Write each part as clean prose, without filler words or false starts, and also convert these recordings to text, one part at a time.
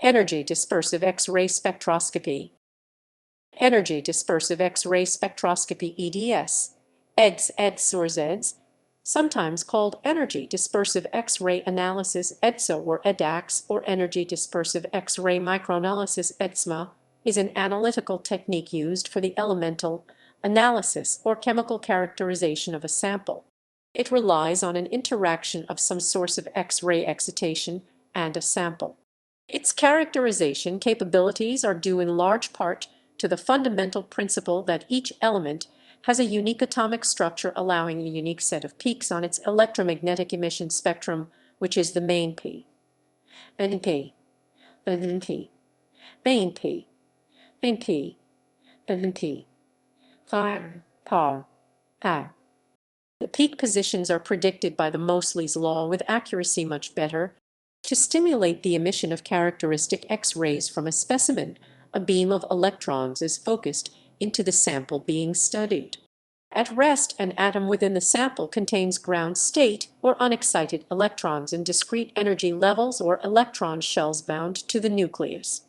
Energy-dispersive X-ray spectroscopy. Energy-dispersive X-ray spectroscopy EDS, EDS or ZEDS, sometimes called energy-dispersive X-ray analysis EDSA or EDAX or energy-dispersive X-ray microanalysis EDXMA, is an analytical technique used for the elemental analysis or chemical characterization of a sample. It relies on an interaction of some source of X-ray excitation and a sample. Its characterization capabilities are due in large part to the fundamental principle that each element has a unique atomic structure allowing a unique set of peaks on its electromagnetic emission spectrum, which is the main P. Main P. Main P. Main P. Main P. Main P. The peak positions are predicted by the Moseley's law with accuracy much better. To stimulate the emission of characteristic X-rays from a specimen, a beam of electrons is focused into the sample being studied. At rest, an atom within the sample contains ground state or unexcited electrons in discrete energy levels or electron shells bound to the nucleus.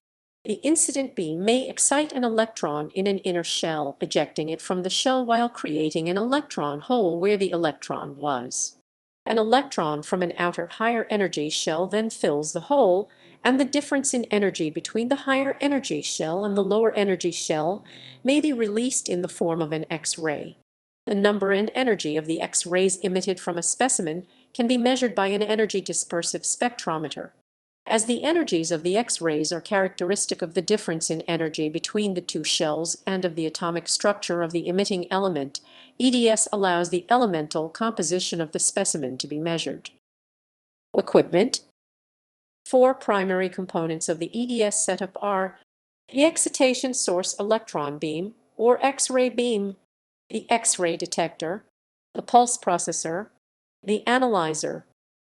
The incident beam may excite an electron in an inner shell, ejecting it from the shell while creating an electron hole where the electron was. An electron from an outer higher energy shell then fills the hole, and the difference in energy between the higher energy shell and the lower energy shell may be released in the form of an X-ray. The number and energy of the X-rays emitted from a specimen can be measured by an energy-dispersive spectrometer. As the energies of the X-rays are characteristic of the difference in energy between the two shells and of the atomic structure of the emitting element, EDS allows the elemental composition of the specimen to be measured. Equipment. Four primary components of the EDS setup are the excitation source electron beam, or X-ray beam, the X-ray detector, the pulse processor, the analyzer.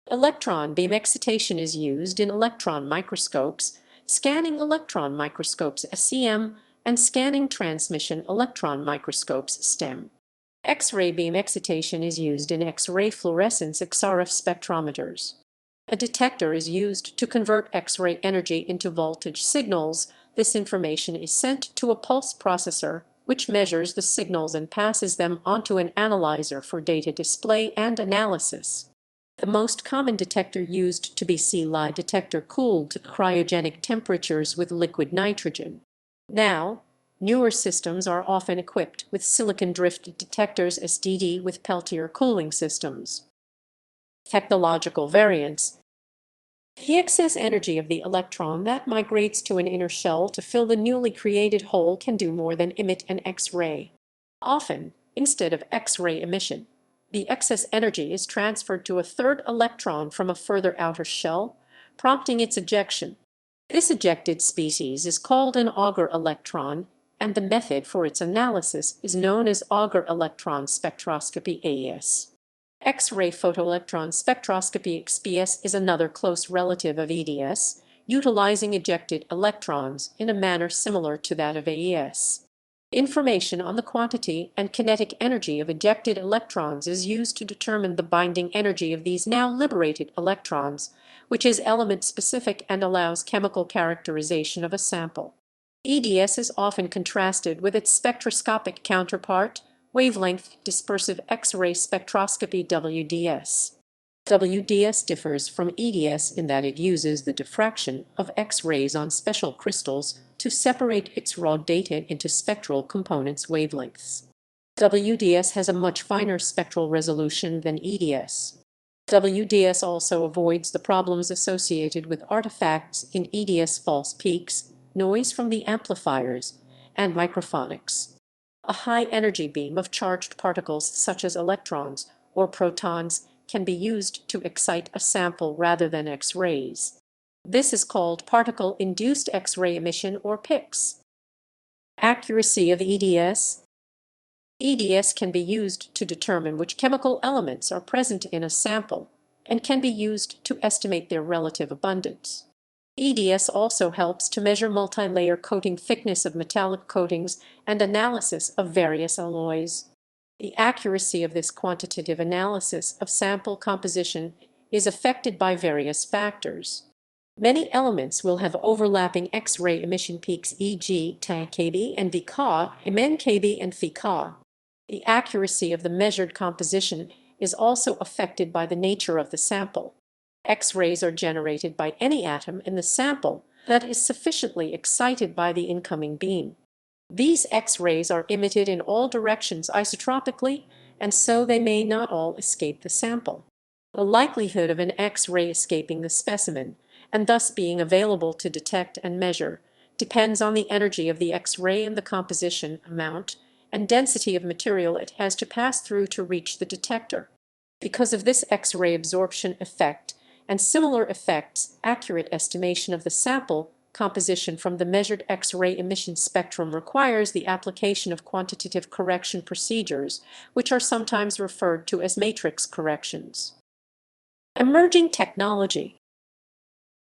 Electron beam excitation is used in electron microscopes, scanning electron microscopes SEM, and scanning transmission electron microscopes STEM. X-ray beam excitation is used in X-ray fluorescence XRF spectrometers. A detector is used to convert X-ray energy into voltage signals. This information is sent to a pulse processor, which measures the signals and passes them onto an analyzer for data display and analysis. The most common detector used to be lie detector cooled to cryogenic temperatures with liquid nitrogen. Now, newer systems are often equipped with silicon drift detectors SDD with Peltier cooling systems. Technological variants. The excess energy of the electron that migrates to an inner shell to fill the newly created hole can do more than emit an X-ray. Often, instead of X-ray emission, the excess energy is transferred to a third electron from a further outer shell, prompting its ejection. This ejected species is called an Auger electron, and the method for its analysis is known as Auger electron spectroscopy AES. X-ray photoelectron spectroscopy XPS is another close relative of EDS, utilizing ejected electrons in a manner similar to that of AES. Information on the quantity and kinetic energy of ejected electrons is used to determine the binding energy of these now liberated electrons, which is element-specific and allows chemical characterization of a sample. EDS is often contrasted with its spectroscopic counterpart, wavelength dispersive X-ray spectroscopy WDS. WDS differs from EDS in that it uses the diffraction of X-rays on special crystals to separate its raw data into spectral components wavelengths. WDS has a much finer spectral resolution than EDS. WDS also avoids the problems associated with artifacts in EDS false peaks, noise from the amplifiers, and microphonics. A high-energy beam of charged particles such as electrons or protons can be used to excite a sample rather than X-rays. This is called particle-induced X-ray emission or PIX. Accuracy of EDS. EDS can be used to determine which chemical elements are present in a sample and can be used to estimate their relative abundance. EDS also helps to measure multi-layer coating thickness of metallic coatings and analysis of various alloys. The accuracy of this quantitative analysis of sample composition is affected by various factors. Many elements will have overlapping X-ray emission peaks, e.g. tan kb and vK, emin kb and pK. The accuracy of the measured composition is also affected by the nature of the sample. X-rays are generated by any atom in the sample that is sufficiently excited by the incoming beam. These X-rays are emitted in all directions isotropically, and so they may not all escape the sample. The likelihood of an X-ray escaping the specimen, and thus being available to detect and measure, depends on the energy of the X-ray and the composition, amount, and density of material it has to pass through to reach the detector. Because of this X-ray absorption effect and similar effects, accurate estimation of the sample composition from the measured X-ray emission spectrum requires the application of quantitative correction procedures, which are sometimes referred to as matrix corrections. Emerging technology.